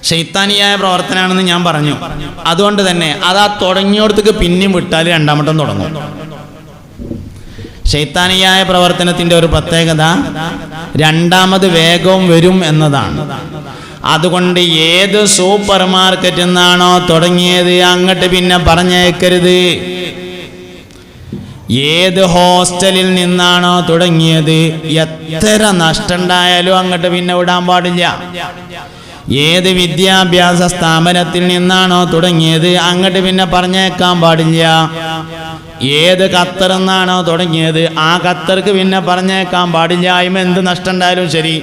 ശൈത്താനിയായ പ്രവർത്തനമാണെന്ന് ഞാൻ പറഞ്ഞു. അതുകൊണ്ട് തന്നെ അത് ആ തുടങ്ങിയോടത്തേക്ക് പിന്നെയും വിട്ടാൽ രണ്ടാമട്ടം തുടങ്ങും. ശൈത്താനിയായ പ്രവർത്തനത്തിൻ്റെ ഒരു പ്രത്യേകത രണ്ടാമത് വേഗവും വരും എന്നതാണ്. അതുകൊണ്ട് ഏത് സൂപ്പർ മാർക്കറ്റിൽ നിന്നാണോ തുടങ്ങിയത് അങ്ങോട്ട് പിന്നെ പറഞ്ഞേക്കരുത്. ഏത് ഹോസ്റ്റലിൽ നിന്നാണോ തുടങ്ങിയത് എത്ര നഷ്ടമുണ്ടായാലും അങ്ങോട്ട് പിന്നെ വിടാൻ പാടില്ല. ഏത് വിദ്യാഭ്യാസ സ്ഥാപനത്തിൽ നിന്നാണോ തുടങ്ങിയത് അങ്ങോട്ട് പിന്നെ പറഞ്ഞേക്കാൻ പാടില്ല. ഏത് ഖത്തറിൽ നിന്നാണോ തുടങ്ങിയത് ആ ഖത്തർക്ക് പിന്നെ പറഞ്ഞേക്കാൻ പാടില്ല. അതിന് എന്ത് നഷ്ടം ഉണ്ടായാലും ശരി,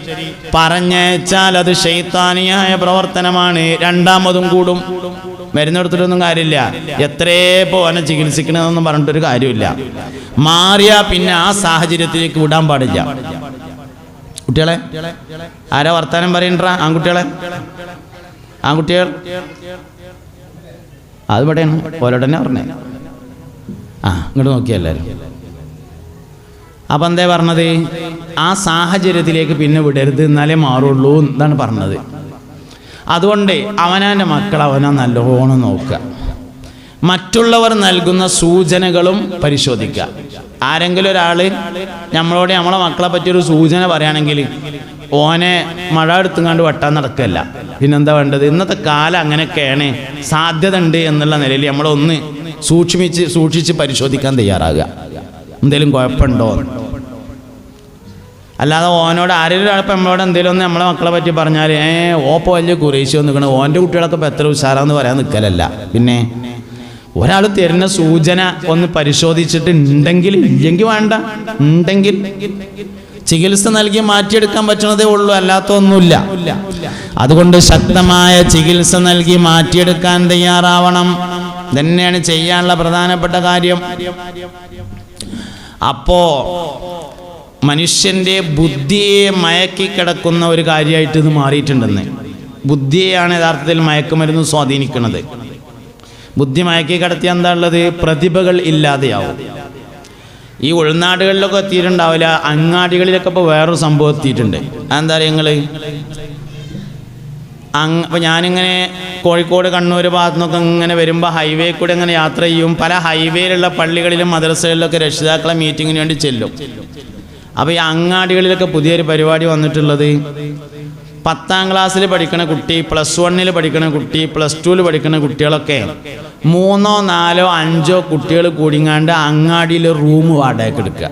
പറഞ്ഞേച്ചാൽ അത് ശൈത്താനിയായ പ്രവർത്തനമാണ്. രണ്ടാമതും കൂടും. മരുന്നെടുത്തിട്ടൊന്നും കാര്യമില്ല. എത്രയേ പോവാനെ ചികിത്സിക്കണമെന്നൊന്നും പറഞ്ഞിട്ടൊരു കാര്യമില്ല. മാറിയാ പിന്നെ ആ സാഹചര്യത്തിലേക്ക് വിടാൻ പാടില്ല. കുട്ടികളെ ആരാ വർത്താനം പറയണ്ടാ? ആൺകുട്ടികൾ അത് ഇവിടെയാണ്. ഓരോടന്നെ പറഞ്ഞേ. ഇങ്ങോട്ട് നോക്കിയല്ലാരും. അപ്പം എന്തേ പറഞ്ഞത്? ആ സാഹചര്യത്തിലേക്ക് പിന്നെ വിടരുത്, എന്നാലേ മാറുള്ളൂ എന്നാണ് പറഞ്ഞത്. അതുകൊണ്ട് അവനാൻ്റെ മക്കൾ അവനാ നല്ലോണം നോക്കുക. മറ്റുള്ളവർ നൽകുന്ന സൂചനകളും പരിശോധിക്കുക. ആരെങ്കിലും ഒരാൾ നമ്മളോട് നമ്മളെ മക്കളെ പറ്റിയൊരു സൂചന പറയുകയാണെങ്കിൽ ഓനെ മഴ എടുത്തുകൊണ്ട് വെട്ടാൻ നടക്കുകയല്ല. പിന്നെന്താ വേണ്ടത്? ഇന്നത്തെ കാലം അങ്ങനെയൊക്കെയാണ്, സാധ്യത ഉണ്ട് എന്നുള്ള നിലയിൽ നമ്മളൊന്ന് സൂക്ഷിച്ച് പരിശോധിക്കാൻ തയ്യാറാകുക. എന്തെങ്കിലും കുഴപ്പമുണ്ടോ? അല്ലാതെ ഓനോട് ആരെങ്കിലും ഒരാളിപ്പോൾ നമ്മളോട് എന്തെങ്കിലും ഒന്ന് നമ്മളെ മക്കളെ പറ്റി പറഞ്ഞാൽ ഓപ്പോൾ വലിയ കുറേശ്ശി നിൽക്കണം, ഓൻ്റെ കുട്ടികളൊക്കെ ഇപ്പോൾ എത്ര ഉഷാറാന്ന് പറയാൻ നിൽക്കലല്ല. പിന്നെ ഒരാൾ തരുന്ന സൂചന ഒന്ന് പരിശോധിച്ചിട്ട് ഉണ്ടെങ്കിൽ, ഇല്ലെങ്കിൽ വേണ്ട. ഉണ്ടെങ്കിൽ ചികിത്സ നൽകി മാറ്റിയെടുക്കാൻ പറ്റുന്നതേ ഉള്ളൂ, അല്ലാത്തൊന്നുമില്ല. അതുകൊണ്ട് ശക്തമായ ചികിത്സ നൽകി മാറ്റിയെടുക്കാൻ തയ്യാറാവണം. തന്നെയാണ് ചെയ്യാനുള്ള പ്രധാനപ്പെട്ട കാര്യം. അപ്പോ മനുഷ്യന്റെ ബുദ്ധിയെ മയക്കിക്കിടക്കുന്ന ഒരു കാര്യമായിട്ട് ഇത് മാറിയിട്ടുണ്ടെന്ന്. ബുദ്ധിയെയാണ് യഥാർത്ഥത്തിൽ മയക്കുമരുന്ന് സ്വാധീനിക്കുന്നത്. ബുദ്ധി മയക്കി കിടത്തിയ എന്താ ഉള്ളത്? പ്രതിഭകൾ ഇല്ലാതെയാവും. ഈ ഉൾനാടുകളിലൊക്കെ എത്തിയിട്ടുണ്ടാവില്ല, അങ്ങാടികളിലൊക്കെ ഇപ്പോൾ വേറൊരു സംഭവം എത്തിയിട്ടുണ്ട്. അതെന്താ പറയുക നിങ്ങൾ? അപ്പോൾ ഞാനിങ്ങനെ കോഴിക്കോട് കണ്ണൂർ ഭാഗത്തു നിന്നൊക്കെ ഇങ്ങനെ വരുമ്പോൾ ഹൈവേ കൂടെ ഇങ്ങനെ യാത്ര ചെയ്യും. പല ഹൈവേയിലുള്ള പള്ളികളിലും മദ്രസകളിലൊക്കെ രക്ഷിതാക്കളെ മീറ്റിങ്ങിന് വേണ്ടി ചെല്ലും. അപ്പോൾ ഈ അങ്ങാടികളിലൊക്കെ പുതിയൊരു പരിപാടി വന്നിട്ടുള്ളത്, 10ാം ക്ലാസ്സിൽ പഠിക്കുന്ന കുട്ടി, +1 പഠിക്കുന്ന കുട്ടി, +2 പഠിക്കുന്ന കുട്ടികളൊക്കെ 3, 4, 5 കുട്ടികൾ കൂടിങ്ങാണ്ട് അങ്ങാടിയിൽ റൂം വാടകയ്ക്ക് എടുക്കുക.